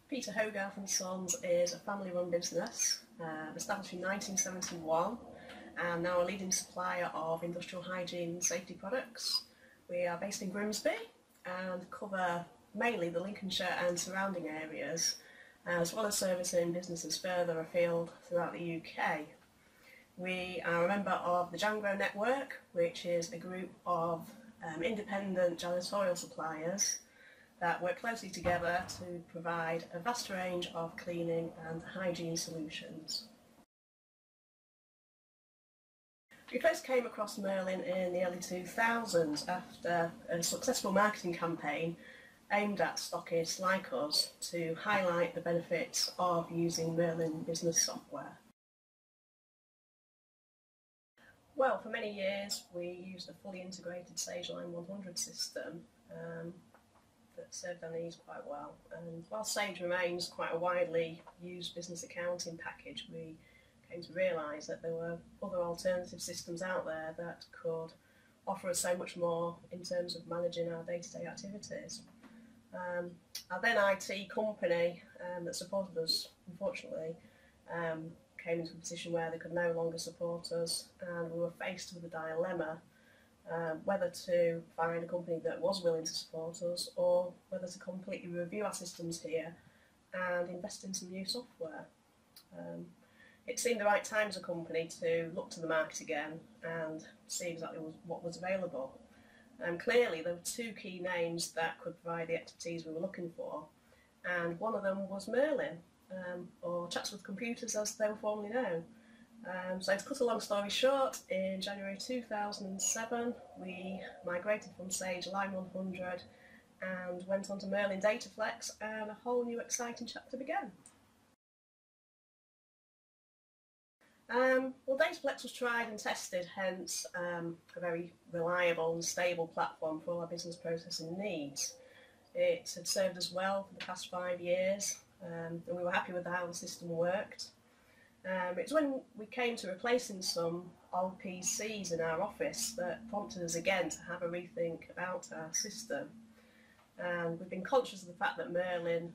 Peter Hogarth Sons is a family-run business established in 1971 and now a leading supplier of industrial hygiene and safety products. We are based in Grimsby and cover mainly the Lincolnshire and surrounding areas, as well as servicing businesses further afield throughout the UK. We are a member of the Jangro Network, which is a group of independent janitorial suppliers that work closely together to provide a vast range of cleaning and hygiene solutions. We first came across Merlin in the early 2000s after a successful marketing campaign aimed at stockists like us to highlight the benefits of using Merlin business software. Well, for many years we used a fully integrated Sage Line 100 system that served our needs quite well. And while Sage remains quite a widely used business accounting package, we came to realise that there were other alternative systems out there that could offer us so much more in terms of managing our day-to-day activities. Our then IT company that supported us, unfortunately, came into a position where they could no longer support us, and we were faced with a dilemma whether to find a company that was willing to support us or whether to completely review our systems here and invest in some new software. It seemed the right time as a company to look to the market again and see exactly what was available. Clearly there were two key names that could provide the expertise we were looking for, and one of them was Merlin, or Chatsworth Computers as they were formerly known. So to cut a long story short, in January 2007 we migrated from Sage Line 100 and went on to Merlin DataFlex, and a whole new exciting chapter began. Well, DataFlex was tried and tested, hence a very reliable and stable platform for all our business processing needs. It had served us well for the past 5 years, and we were happy with how the system worked. It's when we came to replacing some old PCs in our office that prompted us again to have a rethink about our system. And we've been conscious of the fact that Merlin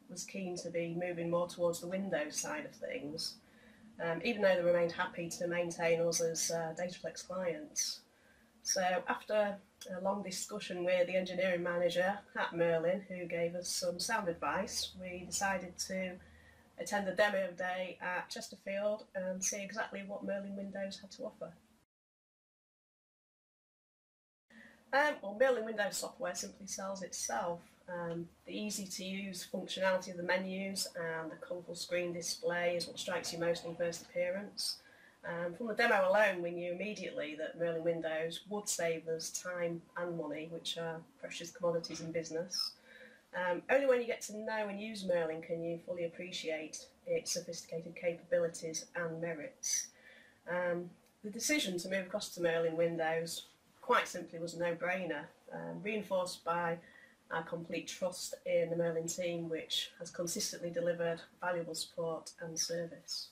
was keen to be moving more towards the Windows side of things, even though they remained happy to maintain us as DataFlex clients. So after a long discussion with the engineering manager at Merlin, who gave us some sound advice, we decided to attend a demo day at Chesterfield and see exactly what Merlin Windows had to offer. Well, Merlin Windows software simply sells itself. The easy-to-use functionality of the menus and the colourful screen display is what strikes you most on first appearance. From the demo alone, we knew immediately that Merlin Windows would save us time and money, which are precious commodities in business. Only when you get to know and use Merlin can you fully appreciate its sophisticated capabilities and merits. The decision to move across to Merlin Windows quite simply was a no-brainer, reinforced by our complete trust in the Merlin team, which has consistently delivered valuable support and service.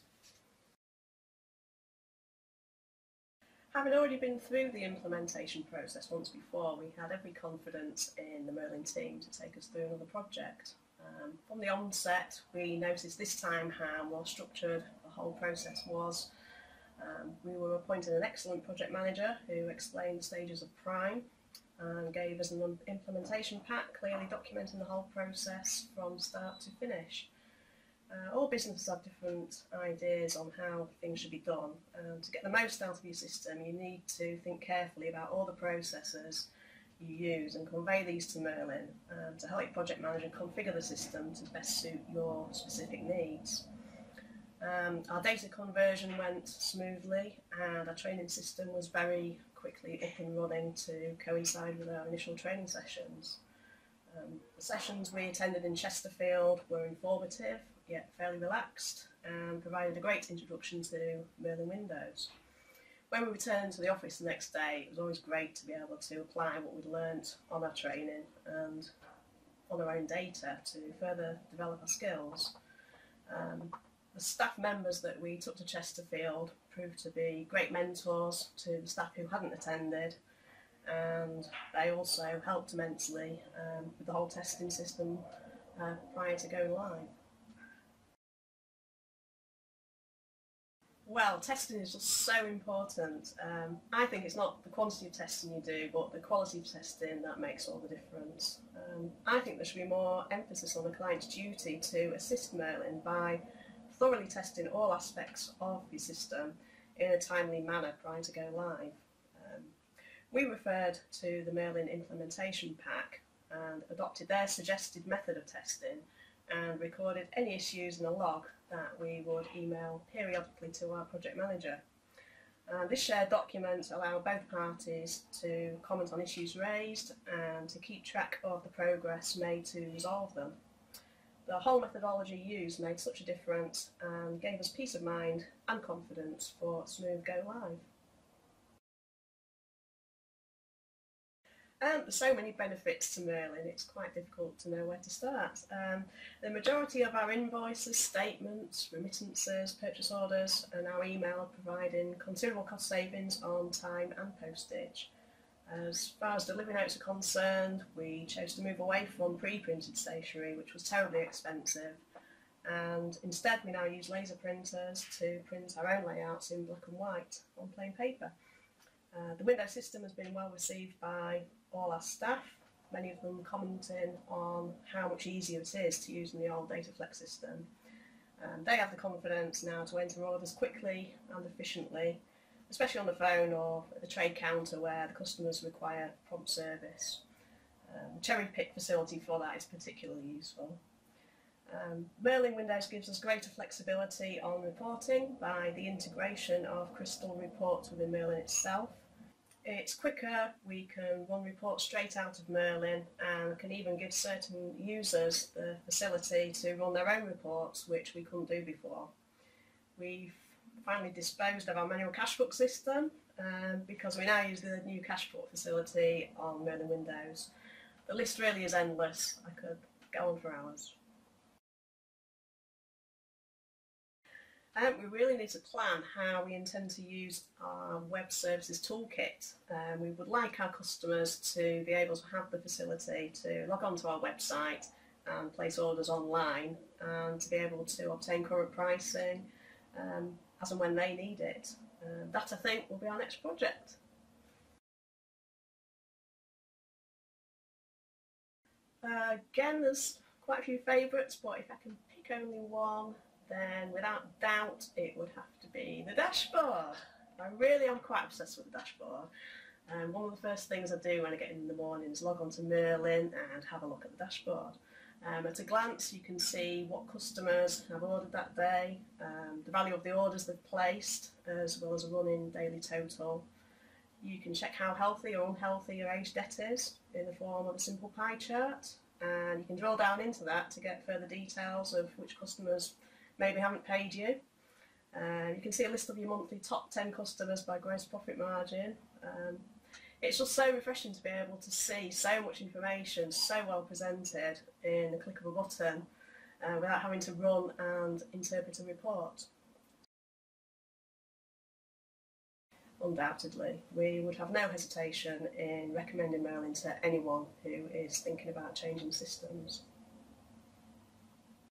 Having already been through the implementation process once before, we had every confidence in the Merlin team to take us through another project. From the onset, we noticed this time how well structured the whole process was. We were appointed an excellent project manager who explained the stages of Prime and gave us an implementation pack clearly documenting the whole process from start to finish. All businesses have different ideas on how things should be done, and to get the most out of your system you need to think carefully about all the processes you use and convey these to Merlin to help your project manager configure the system to best suit your specific needs. Our data conversion went smoothly and our training system was very quickly up and running to coincide with our initial training sessions. The sessions we attended in Chesterfield were informative yet fairly relaxed and provided a great introduction to Merlin Windows. When we returned to the office the next day, it was always great to be able to apply what we'd learnt on our training and on our own data to further develop our skills. The staff members that we took to Chesterfield proved to be great mentors to the staff who hadn't attended, and they also helped immensely with the whole testing system prior to going live. Well, testing is just so important. I think it's not the quantity of testing you do, but the quality of testing that makes all the difference. I think there should be more emphasis on the client's duty to assist Merlin by thoroughly testing all aspects of your system in a timely manner prior to go live. We referred to the Merlin implementation pack and adopted their suggested method of testing and recorded any issues in a log that we would email periodically to our project manager. This shared document allowed both parties to comment on issues raised and to keep track of the progress made to resolve them. The whole methodology used made such a difference and gave us peace of mind and confidence for smooth go live. There's so many benefits to Merlin, it's quite difficult to know where to start. The majority of our invoices, statements, remittances, purchase orders and our email are providing considerable cost savings on time and postage. As far as delivery notes are concerned, we chose to move away from pre-printed stationery, which was terribly expensive, and instead we now use laser printers to print our own layouts in black and white on plain paper. The window system has been well received by all our staff, many of them commenting on how much easier it is to use in the old DataFlex system. They have the confidence now to enter orders quickly and efficiently, especially on the phone or at the trade counter where the customers require prompt service. The cherry pick facility for that is particularly useful. Merlin Windows gives us greater flexibility on reporting by the integration of Crystal reports within Merlin itself. It's quicker, we can run reports straight out of Merlin and can even give certain users the facility to run their own reports, which we couldn't do before. We've finally disposed of our manual cash book system because we now use the new cash book facility on Merlin Windows. The list really is endless, I could go on for hours. We really need to plan how we intend to use our web services toolkit. We would like our customers to be able to have the facility to log on to our website and place orders online and to be able to obtain current pricing as and when they need it. That, I think, will be our next project. Again, there's quite a few favourites, but if I can pick only one, then without doubt it would have to be the dashboard. I really am quite obsessed with the dashboard. One of the first things I do when I get in the morning is log on to Merlin and have a look at the dashboard. At a glance you can see what customers have ordered that day, the value of the orders they've placed, as well as a running daily total. You can check how healthy or unhealthy your aged debt is in the form of a simple pie chart, and you can drill down into that to get further details of which customers maybe haven't paid you. You can see a list of your monthly top 10 customers by gross profit margin. It's just so refreshing to be able to see so much information so well presented in the click of a button without having to run and interpret a report. Undoubtedly, we would have no hesitation in recommending Merlin to anyone who is thinking about changing systems.